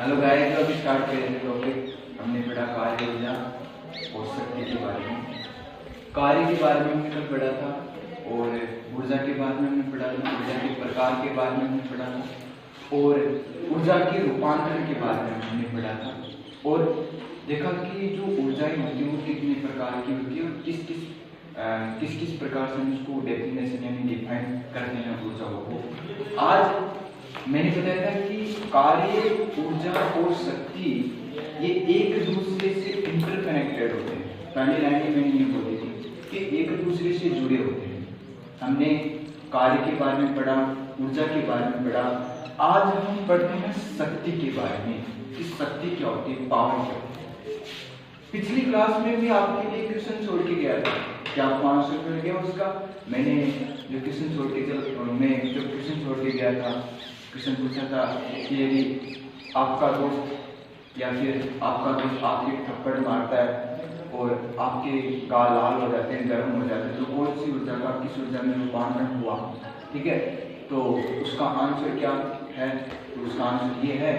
Hello guys, तो अभी start करेंगे टॉपिक। हमने पढ़ा कार्य ऊर्जा और शक्ति के बारे में। कार्य के बारे में हमने कल पढ़ा था और ऊर्जा के बारे में हमने पढ़ा था, ऊर्जा के प्रकार के बारे में हमने पढ़ा था और ऊर्जा के रूपांतरण के बारे में हमने पढ़ा था और देखा कि जो ऊर्जाएं होती है वो कितने प्रकार की होती है और किस किस प्रकार से हम उसको डेफिनेशन यानी डिफाइन करते हैं ऊर्जाओं को। आज मैंने बताया था कि कार्य, ऊर्जा और शक्ति ये एक दूसरे से इंटरकनेक्टेड होते हैं। पहली लाइन में मैंने ये बोली थी कि एक दूसरे से जुड़े होते हैं। हमने कार्य के बारे में पढ़ा, ऊर्जा के बारे में पढ़ा। आज हम पढ़ते हैं शक्ति के बारे में कि शक्ति क्या होती है, पावर क्या होती है। पिछली क्लास में भी आपके लिए क्वेश्चन छोड़ के गया था, क्या आपको आंसर मिल गया उसका? मैंने जो क्वेश्चन छोड़ के गया था, क्वेश्चन पूछा था कि यदि आपका दोस्त या फिर आपका दोस्त आपके थप्पड़ मारता है और आपके गाल लाल हो जाते हैं, गर्म हो जाते हैं, तो कौन सी ऊर्जा का किस ऊर्जा में रूपांतरण हुआ? ठीक है, तो उसका आंसर क्या है? तो उसका आंसर ये है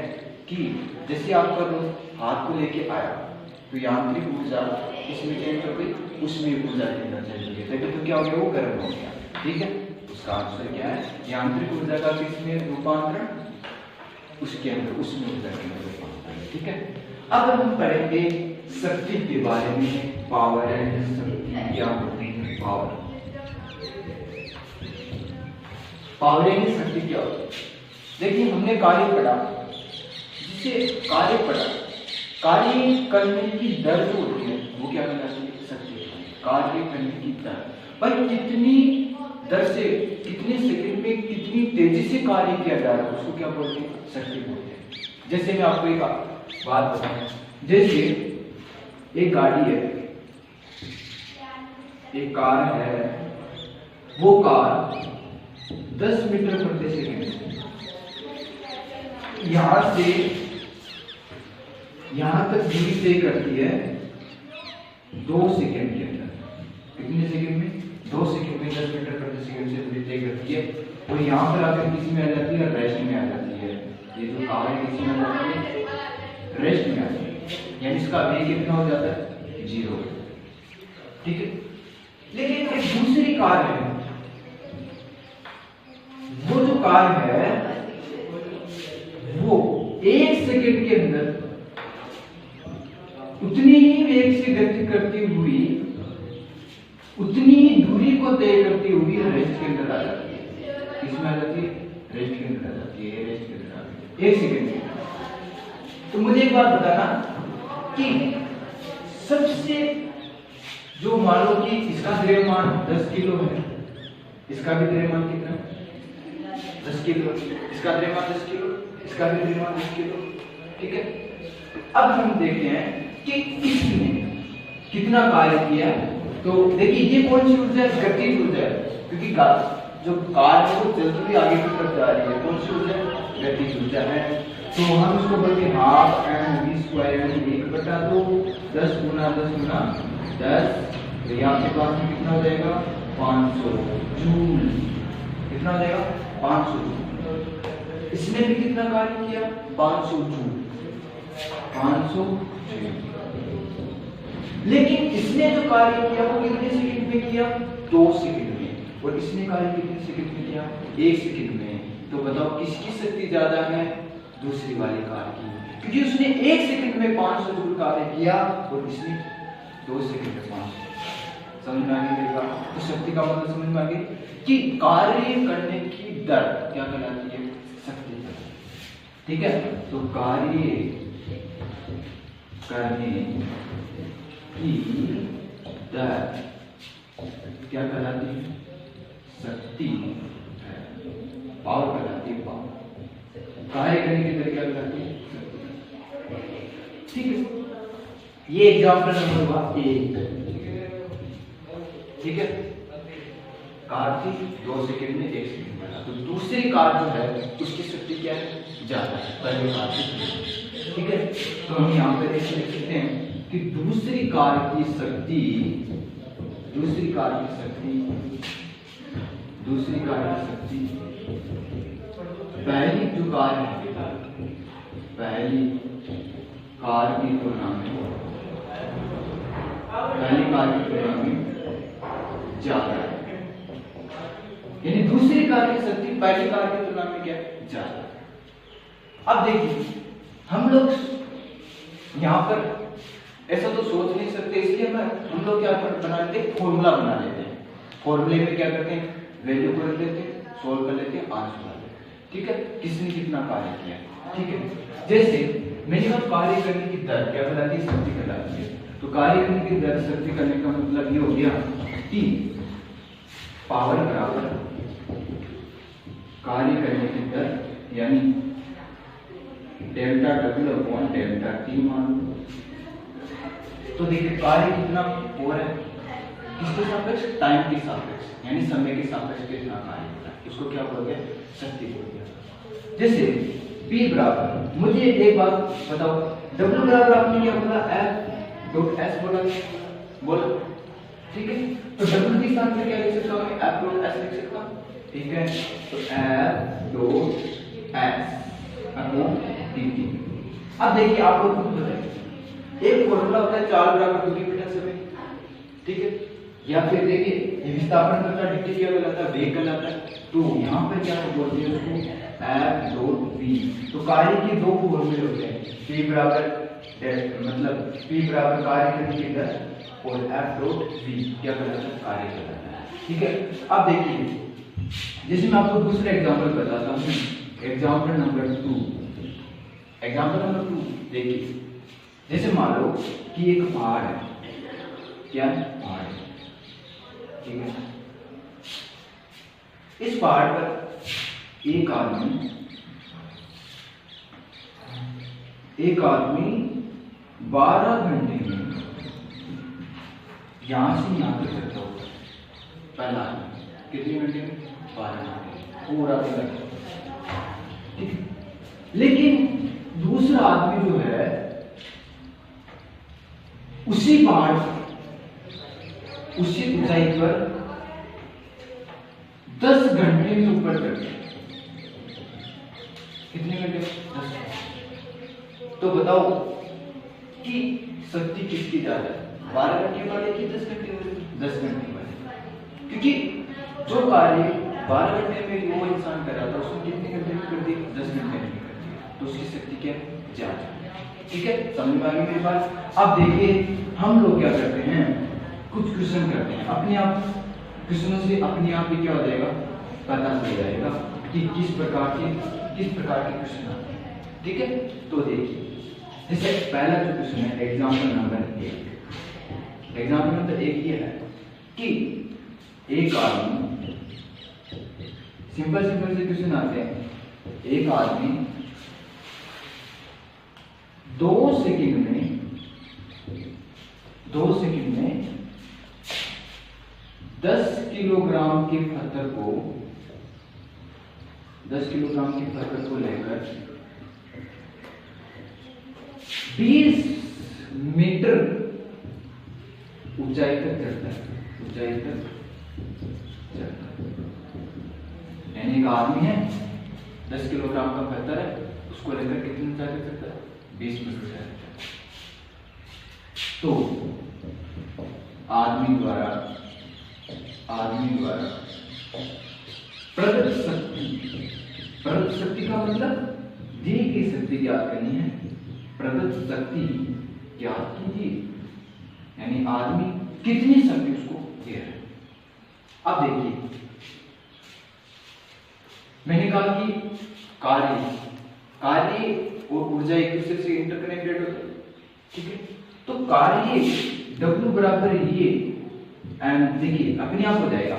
कि जैसे आपका दोस्त हाथ को लेके आया तो यांत्रिक ऊर्जा इसमें चेंज हो गई, उसमें ऊर्जा के अंदर चेंज हो गई, तो क्या हो गया? वो गर्म हो गया। ठीक है, उसका आंसर क्या है? यांत्रिक ऊर्जा का किसमें रूपांतरण? उसके अंदर, उसमें ऊर्जा के अंदर रूपांतरण। ठीक है, अब हम पढ़ेंगे शक्ति के बारे में। पावर एंड शक्ति क्या होती है? पावर एंड शक्ति क्या होती है? देखिए, हमने कार्य पढ़ा, जिसे कार्य पढ़ा, कार्य करने की दर जो होती है वो क्या कहलाती है? शक्ति। कार्य करने की दर, पर कितनी दर से, कितने सेकंड में, कितनी तेजी से कार्य किया जा रहा है, उसको क्या बोलते हैं? शक्ति बोलते हैं। जैसे मैं आपको एक बात बताऊं, जैसे एक गाड़ी है, एक कार है, वो कार 10 मीटर प्रति सेकंड यहां से यहां तक दूरी तय करती है 2 सेकंड के अंदर। कितने सेकंड में? 2 सेकंड में 10 मीटर प्रति सेकंड से दूरी तय करती है और यहाँ पर आकर किस में आ जाती है? रेस्ट में आ जाती है। ये जो कार है किस में आ जाती है? रेस्ट में आ जाती है, यानी इसका वेग कितना हो जाता है? 0। ठीक है, लेकिन एक दूसरी कार है, वो जो कार है वो 1 सेकंड के अंदर उतनी ही वेग से गति करती हुई, उतनी दूरी को तय करती हुई रेस्ट के अंदर आ जाती है। किसमें आ जाती है? रेस्ट के अंदर आ जाती है। रेस्ट के अंदर आ जाती है 1 सेकंड में। तो मुझे एक बात बताना कि सबसे जो मान लो कि इसका द्रव्यमान 10 किलो है, इसका भी द्रव्यमान कितना है? 10 किलो। इसका द्रव्यमान 10 किलो, इसका भी द्रव्यमान 10 किलो। ठीक है, अब हम देखते हैं कि इसने कितना कार्य किया। तो देखिए, ये कौन सी ऊर्जा है? गतिज ऊर्जा है, क्योंकि जो कार है वो चलती हुई आगे की तरफ जा रही है। कौन सी ऊर्जा है? गतिज ऊर्जा है। तो हम इसको बोलते हैं हाफ mv² यानी 1/2 10 गुना 10 गुना 10। तो यहाँ के पास में कितना हो जाएगा? 500 जूल। कितना हो जाएगा? 500 जूल। इसने भी कितना कार्य किया? 500 जूल। 500 जूल। लेकिन इसने जो कार्य किया वो कितने सेकंड में किया? 2 सेकंड में। और इसने कार्य कितने सेकंड में किया? 1 सेकंड में। तो बताओ किसकी शक्ति ज्यादा है? दूसरी वाली कार की, क्योंकि उसने 1 सेकंड में 500 जूल कार्य किया और इसने 2 सेकंड में 500। समझ में आ गई मेरी बात? तो शक्ति का मतलब समझ में आ गई कि कार्य करने की दर क्या कहलाती है? शक्ति। ठीक है, तो कार्य करने की दर क्या कहलाती है? शक्ति है, पावर कहलाती है। पावर कार्य करने की दर क्या कहलाती है? ठीक है, ये एग्जांपल नंबर हुआ 1। ठीक है, कार थी 2 सेकंड में 1 सेकंड में। तो दूसरी कार जो है उसकी शक्ति क्या है? ज्यादा है पहले कार से। ठीक है, तो हम यहाँ पर ऐसे लिख सकते हैं कि दूसरी कार की शक्ति पहली जो कार है पहली कार की तुलना में ज्यादा है, यानी दूसरी कार की शक्ति पहली कार की तुलना में क्या ज्यादा है। अब देखिए हम लोग यहाँ पर ऐसा तो सोच नहीं सकते, इसलिए हम लोग क्या बना लेते हैं, फॉर्मूला बना लेते हैं। फॉर्मूले में क्या करते हैं, वैल्यू को रख देते हैं, सोल्व कर लेते हैं, आंसर आ जाता है। ठीक है, किसने कितना कार्य किया। ठीक है, जैसे मैंने कहा कार्य करने की दर क्या कहलाती है, शक्ति कहलाती है। तो कार्य करने की दर शक्ति करने का मतलब ये हो गया कि पावर बराबर कार्य करने की दर यानी delta W upon delta T मान लो। तो देखिए कार्य कितना हो रहा है, किसके सापेक्ष, टाइम के सापेक्ष, यानी समय के सापेक्ष कितना कार्य हो रहा है, इसको क्या बोल गया, शक्ति बोल गया। जैसे P बराबर, मुझे एक बात बताओ, W बराबर आपने क्या बोला, F डॉट S बोला, ठीक है। तो W के स्थान पे क्या लिख सकता हूँ, F डॉट S लिख सकता हूँ, ठीक है। तो F dot S upon dt। अब देखिए आप लोग खुद बताइए, एक फॉर्मूला होता है 4 बराबर 2 की बटा समय, ठीक है। या फिर देखिए ये विस्थापन करता dt क्या कहलाता है, वेग कहलाता है। तो यहाँ पर क्या बोलते हैं उसको, F डॉट V। तो कार्य के दो फॉर्मूले होते हैं, P बराबर मतलब P बराबर कार्य करने की दर और F डॉट V क्या कहलाता है, कार्य कहलाता है। ठीक है, अब देखिए जैसे मैं आपको दूसरा एग्जांपल बताता हूँ, एग्जांपल नंबर 2। एग्जांपल नंबर 2 देखिए, जैसे मान लो कि एक पहाड़ है, क्या पहाड़ है, ठीक है। इस पहाड़ पर एक आदमी 12 घंटे में यहां से यहां तक चलता होगा। पहला आदमी कितने घंटे में, 12 घंटे पूरा दिन, ठीक है। लेकिन दूसरा आदमी जो है उसी पहाड़ उसी ऊंचाई पर 10 घंटे में ऊपर चढ़ गया। कितने घंटे, 10। तो बताओ कि शक्ति किसकी ज्यादा है, 12 घंटे वाले की 10 घंटे वाले, 10 घंटे वाले। क्योंकि जो कार्य 12 घंटे में वो इंसान कर रहा था उसने कितने घंटे में कर दी, 10 घंटे में कर दिया। तो उसकी शक्ति क्या ज्यादा, ठीक है। समझ में आ गई मेरी बात। अब देखिए हम लोग क्या करते हैं, कुछ क्वेश्चन करते हैं, अपने आप क्वेश्चनों से अपने आप ही क्या हो जाएगा, पता चल जाएगा कि किस प्रकार के क्वेश्चन आते हैं, ठीक है। तो देखिए जैसे पहला जो क्वेश्चन है एग्जांपल नंबर 1। एग्जांपल नंबर 1 ये है कि एक आदमी, सिंपल से क्वेश्चन आते हैं, एक आदमी 2 सेकंड में 10 किलोग्राम के पत्थर को लेकर 20 मीटर ऊंचाई तक चढ़ता है, यानी एक आदमी है 10 किलोग्राम का पत्थर है, उसको लेकर कितनी ऊंचाई तक चढ़ता है, 20 मीटर ऊंचाई। तो आदमी द्वारा प्रदत्त शक्ति का मतलब दी गई शक्ति ज्ञात करनी है, प्रदत्त शक्ति ज्ञात कीजिए, यानी आदमी कितनी शक्ति उसको दे रहा है। अब देखिए मैंने कहा कि कार्य और ऊर्जा एक दूसरे से इंटरकनेक्टेड होते हैं, ठीक है। तो कार्य W बराबर ये एंड देखिए अपने आप हो जाएगा।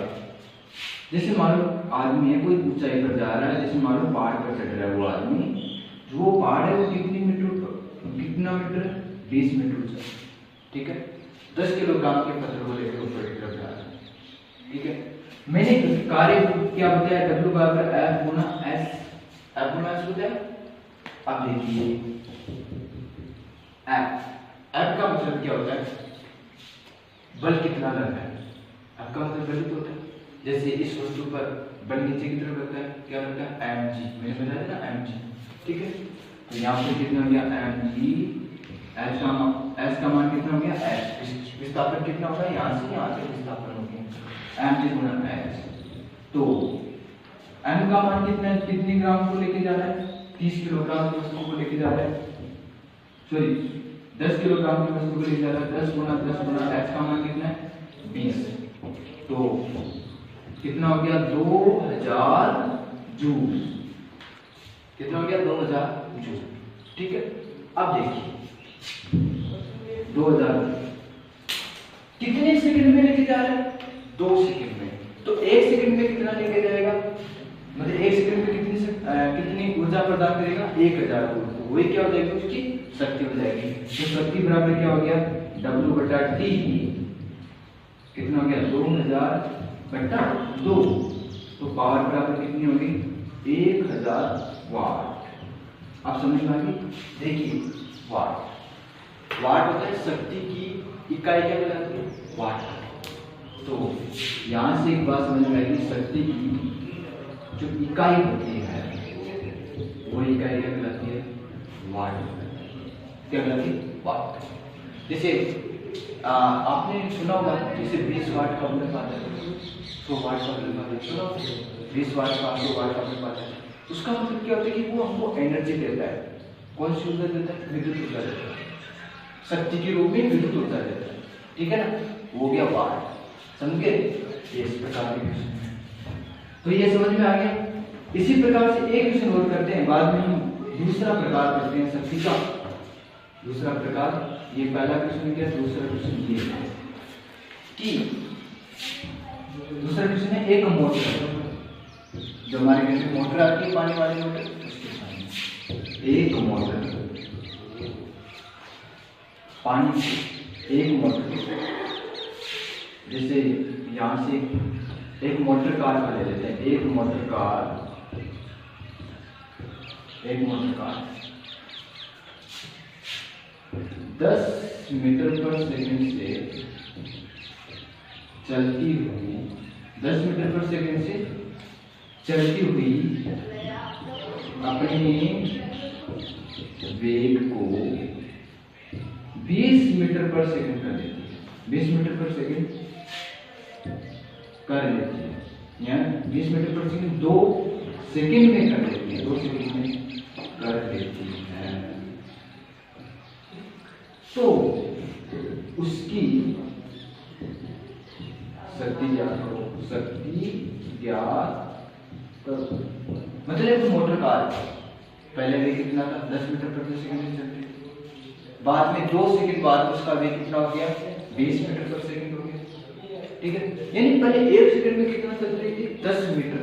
जैसे मान लो आदमी है, कोई ऊंचाई पर जा रहा है, जैसे मान लो पहाड़ पर चढ़ रहा है वो आदमी, जो वो पहाड़ है वो कितना मीटर, 20 मीटर ऊंचा, ठीक है। 10 किलोग्राम के पत्थर को लेकर ऊपर की तरफ जा रहा है, ठीक है। मैंने कार्य क्या बताया, W बराबर F गुना S होता है। अब देखिए F का मतलब क्या होता है, बल कितना लग रहा है, F का मतलब बल होता है। जैसे इस वस्तु पर बल नीचे की तरफ लगता है, क्या लगता है, mg, मैंने बताया ना mg, ठीक है। तो यहाँ पे कितना हो गया mg, एच का मान कितना हो गया एच, विस्थापन कितना होगा यहाँ से यहाँ तक विस्थापन हो गया mg गुणा एच। तो m का मान कितना है, कितने ग्राम को लेके जा रहा है, 30 किलोग्राम की वस्तु को लेके जा रहा है, सॉरी 10 किलोग्राम की वस्तु को लेके जा रहा है, 10 गुणा h का मान कितना है 20, तो कितना हो गया 2000 जूल, कितना हो गया 2000 जूल। ठीक है, अब देखिए 2000 कितने सेकंड में लेके जा रहा है, 2 सेकंड में। तो 1 सेकंड में कितना लेके जाएगा, मतलब 1 सेकंड में कितनी ऊर्जा प्रदान करेगा, 1000 जूल। तो वही क्या हो जाएगी, उसकी शक्ति हो जाएगी। तो शक्ति बराबर क्या हो गया, W बटा T कितना हो गया 2000/2, तो पावर बराबर कितनी होगी 1000 वाट। आप समझ में आ गई। देखिए वाट, वाट होता है शक्ति की इकाई, क्या कहलाती है वाट। तो यहां से एक बात समझ में आएगी, शक्ति की जो इकाई होती है वो इकाई क्या कहलाती है वाट, क्या कहलाती है वाट। जैसे आपने सुना होगा जैसे 20 वाट का अनुपात है, 100 वाट का अनुपात है, सुना 20 वाट का 100 वाट का अनुपात है। उसका मतलब क्या होता है कि वो हमको एनर्जी देता है। कौन सी ऊर्जा देता है, विद्युत ऊर्जा देता है, शक्ति के रूप में विद्युत ऊर्जा देता है। ठीक है ना, वो गया वाट। समझे, इस प्रकार के क्वेश्चन है। तो ये समझ में आ गया। इसी प्रकार से एक क्वेश्चन और करते हैं, बाद में हम दूसरा प्रकार करते हैं शक्ति का। दूसरा प्रकार, ये पहला क्वेश्चन क्या, दूसरा क्वेश्चन ये है कि दूसरा क्वेश्चन है एक मोटर, जो हमारे घर में मोटर आती है पानी वाली मोटर, एक मोटर पानी, एक मोटर, जैसे यहां से एक मोटर कार का ले लेते हैं, एक मोटर कार 10 मीटर पर सेकंड से चलती हुई, 10 मीटर पर सेकंड से चलती हुई अपने वेग को 20 मीटर पर सेकंड कर देती है, 20 मीटर पर सेकंड कर देती है, या 20 मीटर पर सेकंड 2 सेकंड में कर देती है, 2 सेकंड में कर देती है। तो उसकी शक्ति ज्ञात करो, शक्ति ज्ञात करो। मतलब तो मोटर कार पहले वेग कितना था, 10 मीटर प्रति सेकंड से चलती है, बाद में 2 सेकंड बाद उसका वेग कितना हो गया, 20 मीटर पर सेकंड हो गया। ठीक है, यानी पहले 1 सेकंड में कितना चल रही थी, 10 मीटर,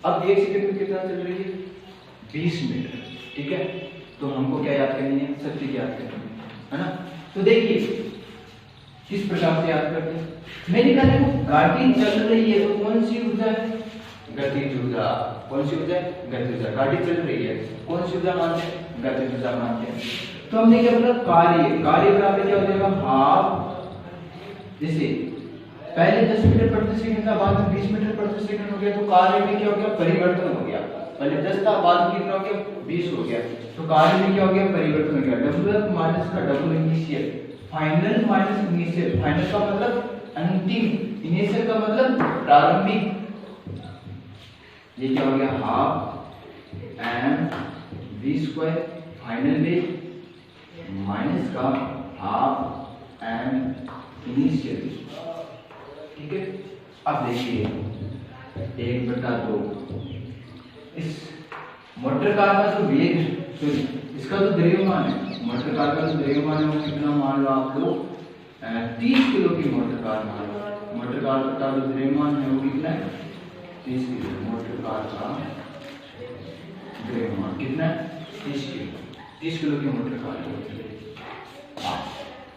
अब 1 सेकंड में कितना चल रही है, 20 मीटर। ठीक है, तो हमको क्या याद करनी है, शक्ति ज्ञात करनी है ना। तो देखिए किस प्रकार से याद करते हैं। मैंने कहा देखो गाड़ी चल रही है तो कौन सी ऊर्जा है, गतिज ऊर्जा। कौन सी ऊर्जा है, गतिज ऊर्जा। गाड़ी चल रही है, कौन सी ऊर्जा मानते हैं, गतिज ऊर्जा मानते हैं। तो हमने क्या बोला, कार्य बराबर क्या हो जाएगा, हाफ। जैसे पहले 10 मीटर प्रति सेकंड था, बाद में 20 मीटर प्रति सेकंड हो गया, तो कार्य में क्या हो गया, परिवर्तन हो गया। पहले 10 था, बाद में कितना हो गया, 20 हो गया, तो कार्य में क्या हो गया, परिवर्तन हो गया। डब्ल्यूएफ माइनस का W initial, final minus initial, final का मतलब अंतिम, इनिशियल का मतलब प्रारंभिक। ये क्या हो गया, half M V square final वेग माइनस का हाफ एम इनिशियल। ठीक है, अब देखिए 1/2 इस मोटर कार का जो वेग, सॉरी इसका जो द्रव्यमान है, मोटर कार का जो द्रव्यमान है वो कितना मान लो आप लोग, 30 किलो की मोटर कार मान लो। मोटर कार का जो द्रव्यमान है वो कितना है, 30 किलो। मोटर कार का द्रव्यमान कितना है, 30 किलो। 30 किलो की मोटर कार है।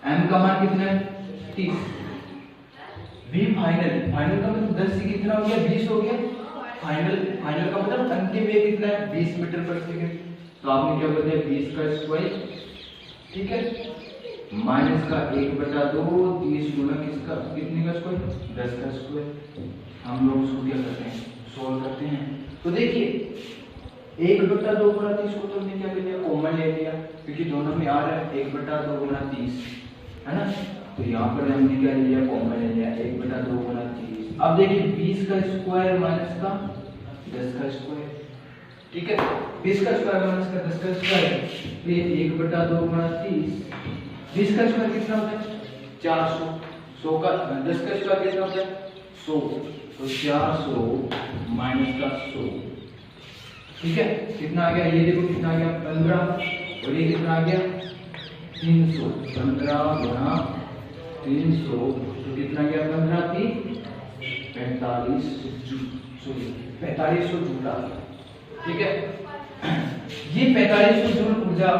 एम का मान कितना है, 30। वी फाइनल, फाइनल का मतलब 10 से कितना हो गया, 20 हो गया। फाइनल का मतलब अंतिम वेग कितना है, 20 मीटर पर सेकंड। तो आपने क्या बताया, 20 का स्क्वायर, ठीक है, माइनस का 1/2, 30 गुना किसका, कितने का स्क्वायर, 10 का स्क्वायर। हम लोग उसको क्या करते हैं, सोल्व करते हैं। तो देखिए 1/2 गुणा 30 को तो हमने क्या कर लिया, कॉमन ले लिया, क्योंकि दोनों में आ रहा है 1/2 गुणा 30, है ना। तो यहाँ पर हमने क्या लिया, कॉमन ले लिया 1/2 गुणा 30। अब देखिए 20 का स्क्वायर माइनस का 10 का स्क्वायर, ठीक है, 20 का स्क्वायर माइनस का 10 का स्क्वायर, तो ये 1/2 गुणा 30, 20 का स्क्वायर कितना होता है 400, 100 का 10 का स्क्वायर कितना होता है 100, तो 400 माइनस का 100, ठीक है, कितना आ गया, ये देखो कितना आ गया 15, और ये कितना आ गया 300, 15 गुणा 300, तो कितना आ गया 15 3 4500 जूल आ गया, ठीक है। ये 4500 जूल ऊर्जा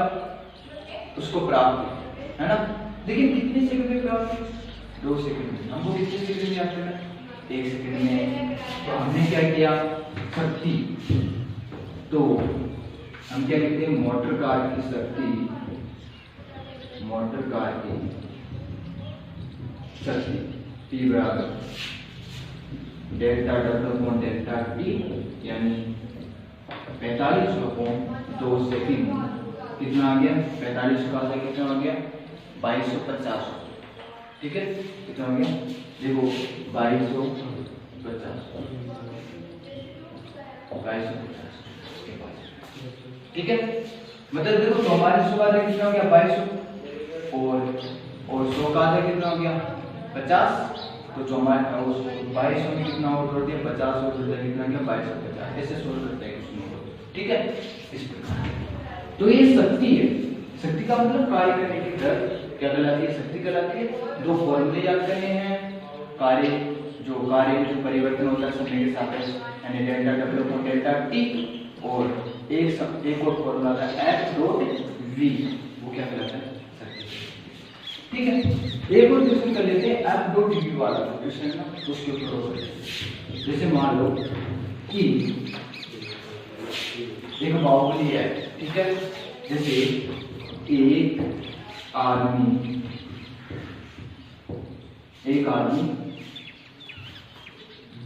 उसको प्राप्त है ना। लेकिन कितने सेकंड में प्राप्त, 2 सेकंड में। हमको कितने सेकंड में याद करना है, 1 सेकंड में। तो हमने क्या किया, शक्ति, तो हम क्या लिखते हैं, मोटर कार की शक्ति, मोटर कार की शक्ति P बराबर delta W upon delta T, यानी 45/2 सेकंड, कितना आ गया 45 का आधा कितना आ गया 2250, ठीक है, कितना आ गया देखो 2250, ठीक है। मतलब देखो 4400 का आधा कितना हो गया 2200, और 100 का आधा कितना हो गया 50, तो 2200 में कितना और जोड़ दिया 50 और जोड़ दिया कितना गया 2250, ऐसे सोल्व करते हैं क्वेश्चन को, ठीक है, इस प्रकार। तो ये शक्ति है, शक्ति का मतलब कार्य करने की दर क्या कहलाती है, शक्ति कहलाती है। दो फॉर्मूले याद करने हैं, कार्य में जो परिवर्तन होता है समय के सापेक्ष, यानी delta W upon delta T, और एक और फॉर्मूला था F डॉट V, वो क्या कहलाता है शक्ति, ठीक है। एक और क्वेश्चन कर लेते हैं F डॉट V वाला क्वेश्चन ना, उसके ऊपर जैसे मान लो कि एक बाहुबली है, ठीक है, जैसे एक आदमी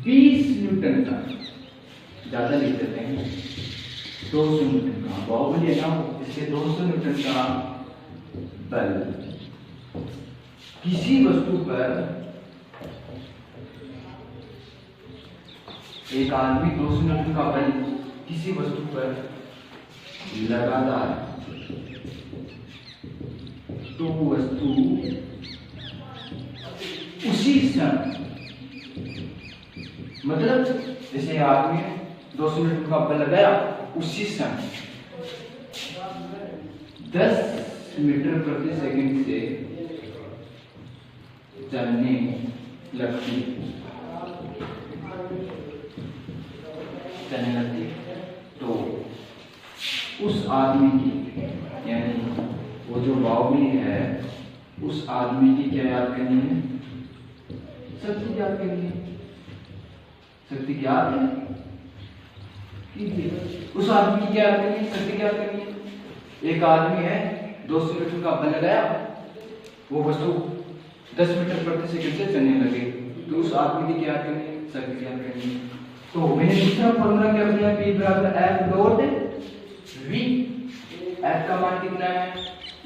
20 न्यूटन का, ज्यादा लिख देते हैं 200 न्यूटन का बाहुबली है ना, इससे 200 न्यूटन का बल किसी वस्तु पर, एक आदमी 200 न्यूटन का बल किसी वस्तु पर लगातार, तो वस्तु उसी क्षण, मतलब जैसे आदमी 200 न्यूटन का बल लगाया, उसी क्षण 10 मीटर प्रति सेकंड से चलने लगती, तो उस आदमी की, यानी वो जो बाहुबली है, उस आदमी की क्या याद करनी है, शक्ति याद करनी है। शक्ति क्या है, उस आदमी की क्या याद करनी है, शक्ति क्या याद करनी है। एक आदमी है 200 मीटर का बल लगाया, वो वस्तु 10 मीटर प्रति सेकंड से चलने लगे, तो उस आदमी की क्या याद करनी है, शक्ति याद करनी है। तो मैंने दूसरा फॉर्मूला क्या बनाया, P बराबर F डॉट V। F का मान कितना है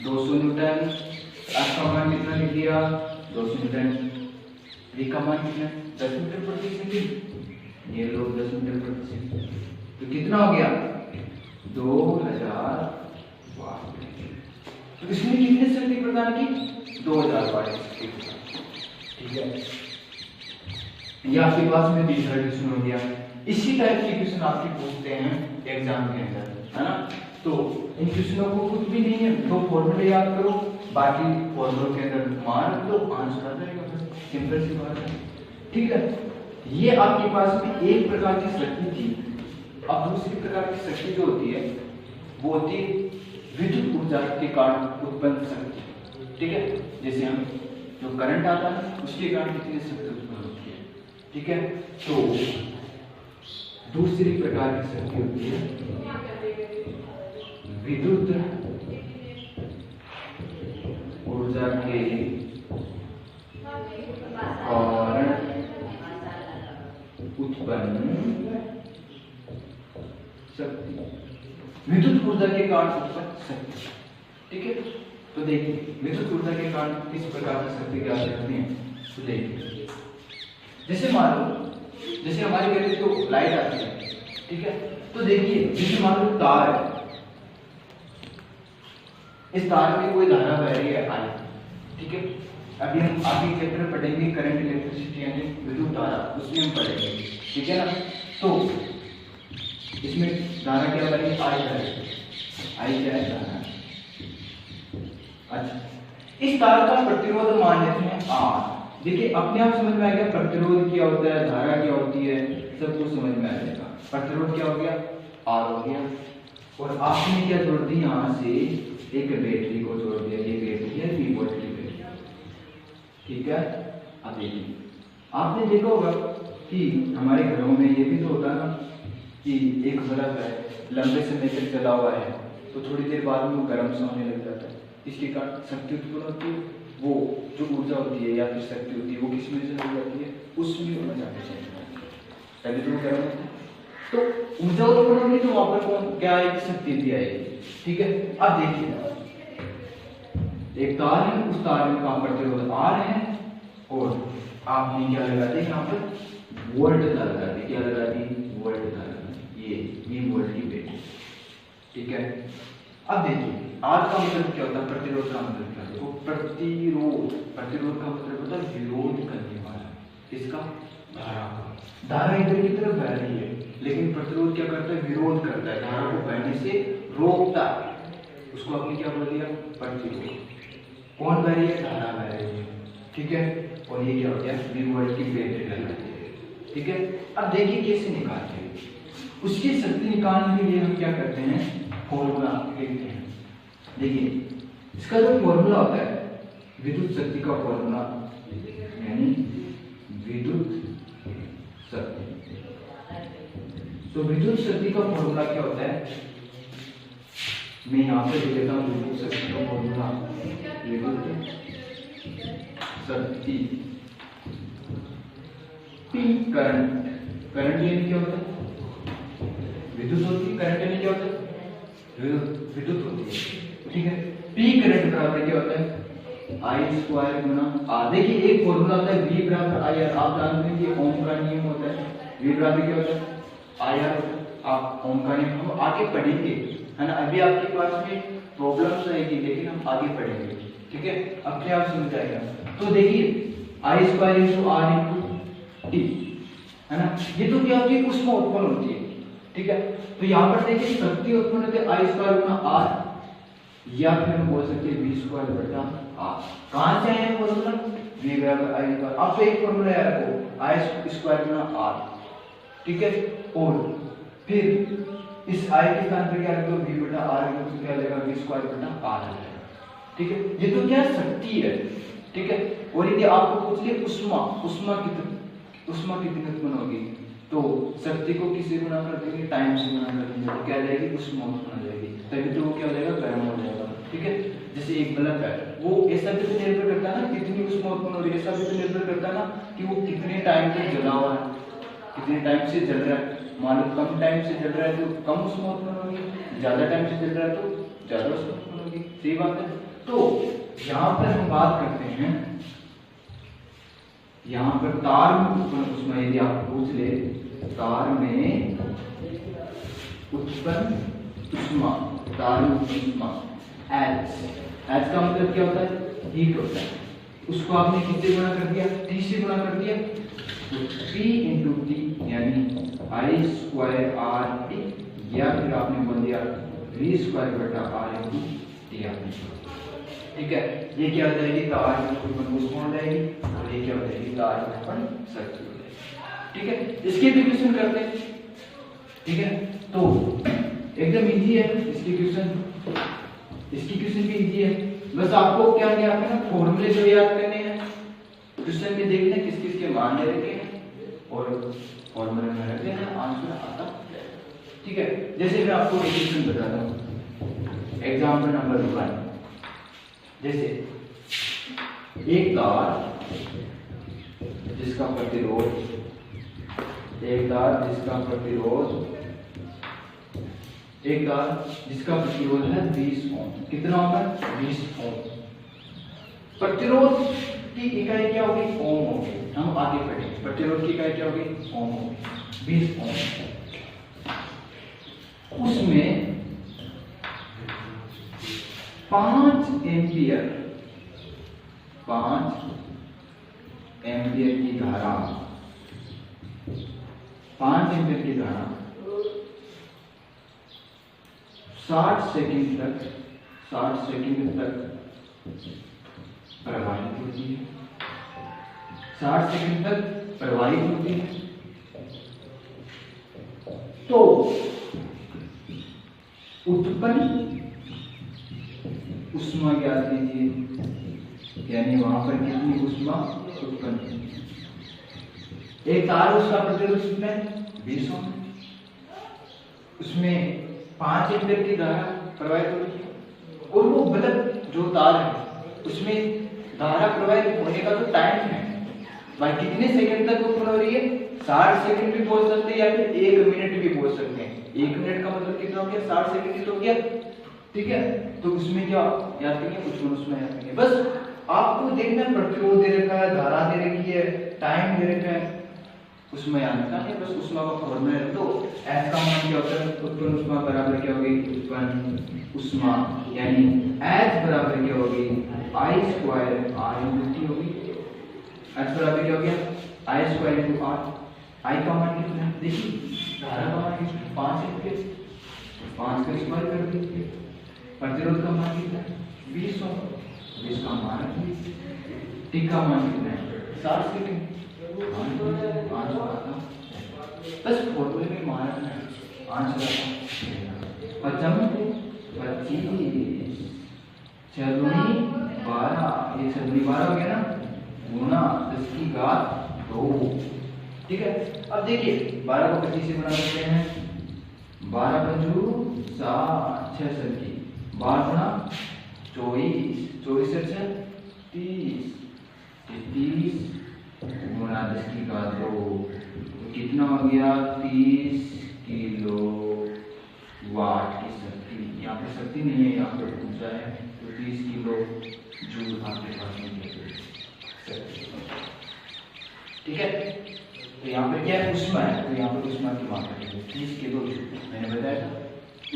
200 न्यूटन, F का मान कितना लिख दिया 200 न्यूटन, V का मान कितना 10 मीटर प्रति सेकंड, ये लोग 10 मीटर प्रति सेकंड, तो कितना हो गया 2000 वाट। तो इसमें कितनी शक्ति प्रदान की 2000 वाट, ठीक है। ये आपके पास में तीसरा क्वेश्चन हो गया। इसी टाइप के क्वेश्चन आपके पूछते हैं एग्जाम के अंदर, है ना। तो इन क्वेश्चनों को कुछ भी नहीं है, दो फॉर्मूले याद करो, बाकी फॉर्मूले के अंदर मान रख दो, आंसर आ जाएगा, बस सिंपल सी बात है, ठीक है। ये आपके पास में एक प्रकार की शक्ति थी। अब दूसरी प्रकार की शक्ति जो होती है वो होती है विद्युत ऊर्जा के कारण उत्पन्न शक्ति, ठीक है। जैसे हम जो करंट आता है उसके कारण कितनी शक्ति उत्पन्न होती है, ठीक है। तो दूसरी प्रकार की शक्ति होती है विद्युत ऊर्जा के कारण उत्पन्न शक्ति। विद्युत ऊर्जा के कारण उत्पन्न शक्ति। ठीक है, तो देखिए विद्युत ऊर्जा के कारण किस प्रकार से शक्ति ज्ञात करते हैं। तो देखिए जैसे मान लो, जैसे हमारे घर में तो लाइट आती है, ठीक है, तो देखिए जैसे मान लो तार है, इस तार में कोई धारा बह रही है आई, ठीक है, अभी हम आगे चैप्टर में पढ़ेंगे करंट, इलेक्ट्रिसिटी यानी विद्युत धारा, उसमें हम पढ़ेंगे, ठीक है ना। तो इसमें धारा क्या बनेगी, आई बनेगी, आई क्या है, धारा। अच्छा, इस तार का प्रतिरोध मान लेते हैं आर। देखिए अपने आप समझ में आ गया प्रतिरोध क्या होता है, धारा क्या होती है, सब कुछ समझ में आ जाएगा। प्रतिरोध क्या हो गया, आर हो गया, और आपने क्या जोड़ दी, यहाँ से एक बैटरी को जोड़ दिया, ये बैटरी है 3 वोल्ट की बैटरी, ठीक है। अब देखिए आपने देखा होगा कि हमारे घरों में ये भी तो होता है ना कि एक बल्ब है, लंबे समय तक जला हुआ है, तो थोड़ी देर बाद में वो गर्म सा होने लग जाता है, इसके कारण शक्ति उत्पन्न होती है। वो जो ऊर्जा होती है या फिर शक्ति होती है वो किस में से हो जाती है, उसमें होना चाहिए, तभी तो गर्म होता है। तो ऊर्जा उत्पन्न होगी तो वहां पर कौन क्या आएगी, शक्ति भी आएगी, ठीक है। अब देखिए एक तार है, उस तार में का प्रतिरोध आर है, और आपने क्या लगा दिया यहाँ पर वोल्ट लगा दी, क्या लगा दी, वोल्ट लगा दी, ये वोल्ट की बैटरी, ठीक है। अब देखिए आर का मतलब क्या होता है, प्रतिरोध का मतलब क्या होता है, तो प्रतिरोध का मतलब होता है विरोध करने वाला, इसका धारा इधर की तरफ बह रही है, लेकिन प्रतिरोध क्या करता है, विरोध करता है, धारा को बहने से रोकता है, उसको आपने क्या बोल दिया, प्रतिरोध। कौन बह रही है, धारा बह रही है, ठीक है, और ये क्या हो गया, 3 वोल्ट की बैटरी लगाती है, ठीक है। अब देखिए कैसे निकालते हैं, उसकी शक्ति निकालने के लिए हम क्या करते हैं, फॉर्मूला लिखते हैं। देखिए इसका जो फॉर्मूला होता है विद्युत शक्ति का फॉर्मूला, यानी विद्युत शक्ति, तो विद्युत शक्ति का फॉर्मूला क्या होता है, मैं यहाँ पे लिख देता हूँ विद्युत शक्ति का फॉर्मूला, विद्युत शक्ति P करंट, करंट यानी क्या होता है, विद्युत होती है, करंट यानी क्या होता है, विद्युत होती है, ठीक है। P करंट बराबर क्या होता है, I स्क्वायर गुना R। देखिए एक फॉर्मूला होता है V बराबर IR, आप जानते हैं कि ओम का नियम होता है, V बराबर क्या होता है, IR होता है, आप ओम का नियम हम आगे पढ़ेंगे, है ना। अभी आपके पास में प्रॉब्लम्स आएगी, लेकिन हम आगे पढ़ेंगे, ठीक है, अपने आप समझ आएगा। तो देखिए I square into R into T, है ना, ये तो क्या होती है, ऊष्मा उत्पन्न होती है, ठीक है। तो यहाँ पर देखिए शक्ति उत्पन्न होती है I स्क्वायर गुना R, या फिर हम बोल सकते हैं V स्क्वायर बटा R। कहां से आया फॉर्मूला, V बराबर I स्क्वायर, अब तो एक फॉर्मूला है आपको I स्क्वायर गुना R, ठीक है, और फिर इस I के स्थान पर क्या रखो, V बटा R, तो क्या लगेगा, V स्क्वायर बटा R आ जाएगा, ठीक है। ये तो क्या शक्ति है, ठीक है। और यदि आपको पूछ ले उष्मा कितनी उत्पन्न होगी, तो शक्ति को किससे गुना कर देंगे, टाइम से गुना कर देंगे, तो क्या जाएगी, उष्मा उत्पन्न हो जाएगी, तभी तो वो क्या हो जाएगा, गर्म हो जाएगा, ठीक है। जैसे एक बल्ब है, वो ऐसा भी तो निर्भर करता है ना कितनी उष्मा उत्पन्न हो रही है, ऐसा भी तो निर्भर करता है ना कि वो कितने टाइम से जला हुआ है, कितने टाइम से जल रहा है। मान लो कम टाइम से जल रहा है तो कम उष्मा उत्पन्न होगी, ज्यादा टाइम से जल रहा है तो ज्यादा उष्मा उत्पन्न होगी, सही बात है। तो यहाँ पर हम बात करते हैं, यहाँ पर तार में उत्पन्न उष्मा, यदि आप पूछ ले तार में उत्पन्न उष्मा, तार में उत्पन्न उष्मा H का मतलब क्या होता है, हीट होता है, उसको आपने किससे गुणा कर दिया, T से गुणा कर दिया, तो P इंटू T यानी I स्क्वायर R T, या फिर आपने बोल दिया V स्क्वायर बटा R इंटू T आपने, ठीक है। ये क्या हो जाएगी, तार में उत्पन्न उष्मा हो जाएगी, और ये क्या हो जाएगी, तार में उत्पन्न शक्ति हो जाएगी, ठीक है। इसके भी क्वेश्चन करते हैं, ठीक है। तो एकदम इजी है इसकी क्वेश्चन भी इजी है, बस आपको क्या याद करना, फॉर्मूले जो याद करने हैं, क्वेश्चन में देखना किस किस के मान ले रखे हैं और फॉर्मूले में रख देना, आंसर आता है, ठीक है। जैसे मैं आपको एक क्वेश्चन बताता हूँ, एग्जाम्पल नंबर 1, जैसे एक तार जिसका प्रतिरोध एक तार जिसका प्रतिरोध है 20 ओम। कितना ओम है? 20 ओम। प्रतिरोध की इकाई क्या होगी? ओम होगी। हम आगे पढ़ेंगे। प्रतिरोध की इकाई क्या होगी? ओम होगी। 20 ओम। उसमें 5 एम्पियर की धारा 5 एम्पियर की धारा 60 सेकंड तक प्रवाहित होती है। 60 सेकंड तक प्रवाहित होती है। तो उत्पन्न उष्मा ज्ञात कीजिए, यानी वहां पर कितनी उष्मा उत्पन्न होती है। एक तार उसका प्रतिरोध कितना है? 20 ओम। उसमें 5 एम्पीयर की धारा प्रवाहित हो रही है और वो बल्ब जो तार है उसमें धारा प्रवाहित होने का जो टाइम है भाई कितने सेकंड तक उत्पन्न हो रही है? 60 सेकंड भी बोल सकते हैं या फिर 1 मिनट भी बोल सकते हैं। 1 मिनट का मतलब कितना हो गया? 60 सेकंड ही तो हो गया। ठीक है, तो उसमें क्या याद करेंगे? कुछ उसमें याद करेंगे। बस आपको देखना है प्रतिरोध दे रखा है, धारा दे रखी है, टाइम दे रखा है, उसमें याद रखना है। बस उष्मा का फॉर्मूला है। तो S का मान क्या होता है? उत्पन्न उष्मा बराबर क्या होगी? उत्पन्न उष्मा यानी H बराबर क्या होगी? I square R into T होगी। H बराबर क्या हो गया? I square into R। I का मान कितना है? देखिए धारा का मान 5 एम्पीयर, 5 का स्क्वायर कर दीजिए। प्रतिरोध का मान कितना है? 20 ओम। 20 का मान है, T का मान कितना है? 60 सेकंड। 5 होगा बस फॉर्मूले में मान रखना है। 5 होगा 25 छदुनी 12, ये छदुनी 12 हो गया ना, गुना 10 की घात 2। ठीक है, अब देखिए 12 को 25 से गुणा करते हैं। 12 पंजू 60, 6 सर की 12 गुणा 24, 24 से 30, 30 गुणा 10 की घात 2, तो कितना हो गया? 30 किलो वाट की शक्ति। यहाँ पे शक्ति नहीं है, यहाँ पे ऊर्जा है, तो 30 किलो जूल आपके पास में। ठीक है, तो यहाँ पर क्या है? उष्मा है, तो यहाँ पर उष्मा की मात्रा है 30 किलो जूल। मैंने बताया था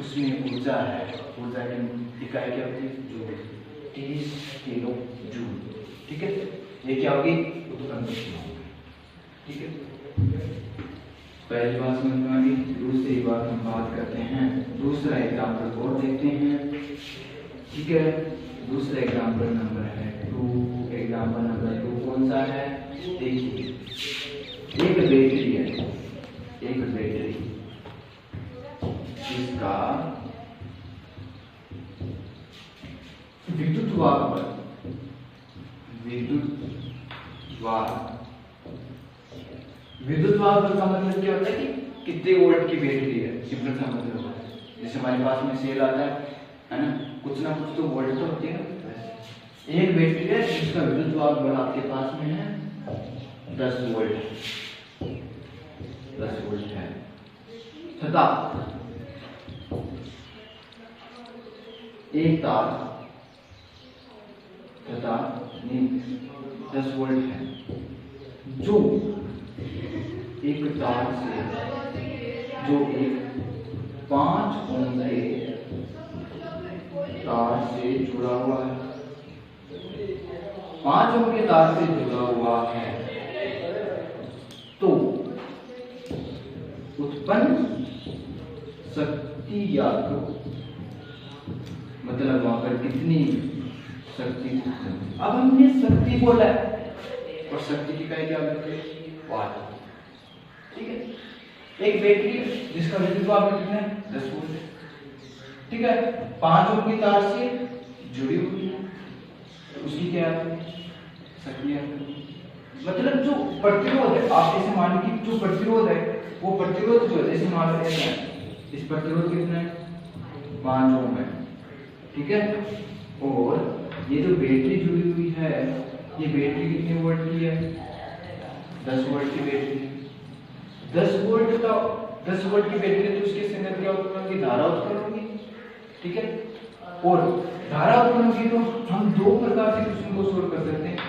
उसमें ऊर्जा है, ऊर्जा की इकाई क्या होती है? जूल। 30 kilo joule. ठीक है, ये क्या होगी? उत्पन्न उष्मा। ठीक है, पहली बात समझ में आ गई। दूसरी बात हम बात करते हैं, दूसरा एग्जाम्पल और देखते हैं। ठीक है, दूसरा एग्जाम्पल नंबर है 2। एग्जाम्पल नंबर 2 कौन सा है? देखिए एक बैटरी है, एक बैटरी जिसका विद्युत वाहक का मतलब क्या होता है कि कितने वोल्ट की बैटरी है? सिंपल सा मतलब होता है। जैसे हमारे पास में सेल आता है ना, कुछ ना कुछ तो वोल्ट तो होती है ना। एक बैटरी है जिसका विद्युत वाहक बल आपके पास में है 10 वोल्ट, 10 वोल्ट है, तथा एक तार तथा 10 वोल्ट है जो एक तार से, जो एक 5 ओम के तार से जुड़ा हुआ है, 5 ओम के तार से जुड़ा हुआ है, तो उत्पन्न शक्ति या तो मतलब वहां पर कितनी शक्ति। अब हमने शक्ति बोला है और शक्ति की इकाई क्या होती है? वाट। ठीक है, एक बैटरी जिसका विद्युत वाहक कितना है? 10 वोल्ट। ठीक है, 5 ओम की तार से जुड़ी हुई है, तो उसकी क्या है? शक्ति है। मतलब जो प्रतिरोध है, आप जैसे मान लीजिए जो प्रतिरोध है, वो प्रतिरोध जो है, जैसे मान लो ऐसा है, इस प्रतिरोध कितना है? 5 ओम है। ठीक है, और ये जो बैटरी जुड़ी हुई है, ये बैटरी कितने वोल्ट की है? 10 वोल्ट की बैटरी। 10 वोल्ट का 10 वोल्ट की बैटरी है तो उसके अंदर क्या उत्पन्न होगी, धारा उत्पन्न होगी। ठीक है, और धारा उत्पन्न होगी तो हम दो प्रकार से क्वेश्चन को सोल्व कर सकते हैं।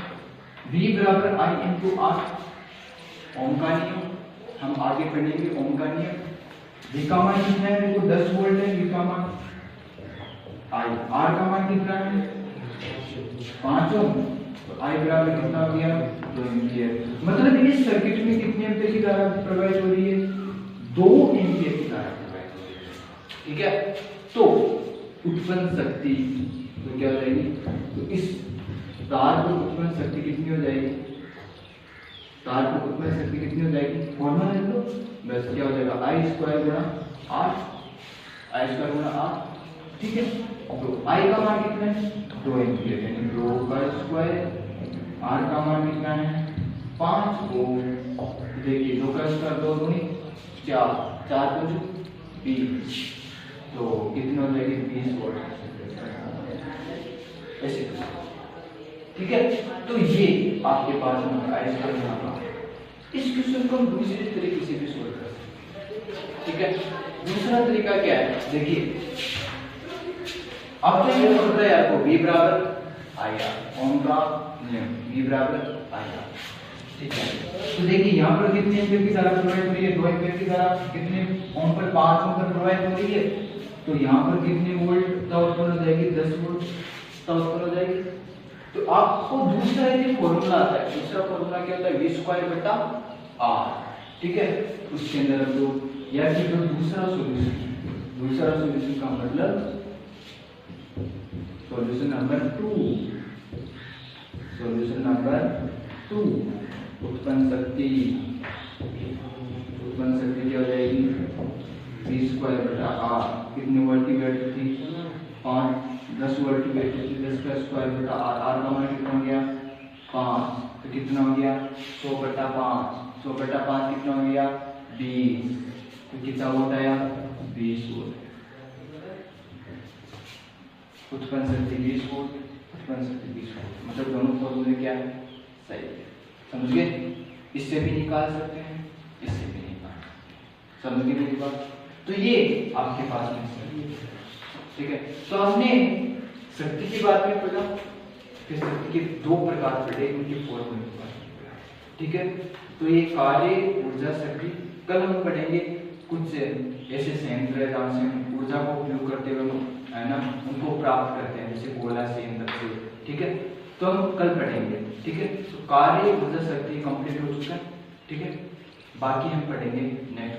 V बराबर I इंटू R, ओम का नियम हम आगे पढ़ेंगे, ओम का नियम। V का मान कितना है, देखो 10 वोल्ट है V का मान, I R का मान कितना है 5 ओम, तो I बराबर कितना हो गया 2 एम्पीयर। मतलब इस सर्किट में कितने एम्पीयर की धारा प्रवाहित हो रही है, 2 एम्पीयर की धारा प्रवाहित हो रही है। ठीक है, तो उत्पन्न शक्ति तो क्या हो जाएगी, तो इस तार पर उत्पन्न शक्ति कितनी हो जाएगी, तार पर उत्पन्न शक्ति कितनी हो जाएगी, फॉर्मूला लिख लो बस, क्या हो जाएगा I स्क्वायर गुणा R, I स्क्वायर गुणा R। ठीक है, तो I का मान कितना है 2 एम्पीयर, यानी 2 का स्क्वायर, R का मान कितना है 5 ओम। देखिए 2 का स्क्वायर 2 दूनी 4, 4 5 20, तो कितनी हो जाएगी 20 वोल्ट ऐसे। ठीक है, तो ये आपके पास में I स्क्वायर गुणा R। इस क्वेश्चन को हम दूसरे तरीके से भी सोल्व कर सकते हैं। ठीक है, दूसरा तरीका क्या है, देखिए अब तो ये पता है आपको V बराबर IR, ओम का नियम V बराबर IR। ठीक है, तो देखिए यहाँ पर कितने एम्पीयर की धारा प्रवाहित हो रही है, 2 एम्पीयर की धारा कितने ओम पर 5 ओम पर प्रवाहित हो रही है, तो यहाँ पर कितने वोल्ट का उत्पन्न हो जाएगी, 10 वोल्ट का उत्पन्न हो जाएगी। तो आपको दूसरा ये फॉर्मूला आता है, दूसरा फॉर्मूला क्या होता है V स्क्वायर बटा R। ठीक है, उसके अंदर हम लोग या फिर दूसरा सॉल्यूशन का मतलब सॉल्यूशन नंबर 2 उत्पन्न शक्ति क्या हो जाएगी V स्क्वायर बटा R। कितने वोल्ट की बैटरी थी 10 वोल्ट की बैटरी थी, 10 का स्क्वायर बटा R, R का मान कितना हो गया 5, तो कितना हो गया 100 बटा 5, 100 बटा 5 कितना हो गया 20, तो कितना वोल्ट आया 20 वोल्ट। उत्पन्न शक्ति 20 वोल्ट, उत्पन्न शक्ति 20 वोल्ट, मतलब दोनों फॉर्मूले क्या है सही है, समझ गए। इससे भी निकाल सकते हैं, इससे भी निकाल, समझ गए मेरी बात। तो ये आपके पास में सही है। ठीक है, तो हमने शक्ति की बात में पढ़ा, फिर शक्ति के 2 प्रकार पढ़े, उनके फॉर्मूले की बात पढ़ा। ठीक है, तो ये कार्य ऊर्जा शक्ति कल हम पढ़ेंगे। कुछ ऐसे संयंत्र है जहाँ से हम ऊर्जा को उपयोग करते हुए है ना उनको प्राप्त करते हैं, जैसे गोला संयंत्र से। ठीक है, तो हम कल पढ़ेंगे। ठीक है, तो कार्य ऊर्जा शक्ति कंप्लीट हो चुका है। ठीक है, बाकी हम पढ़ेंगे नेक्स्ट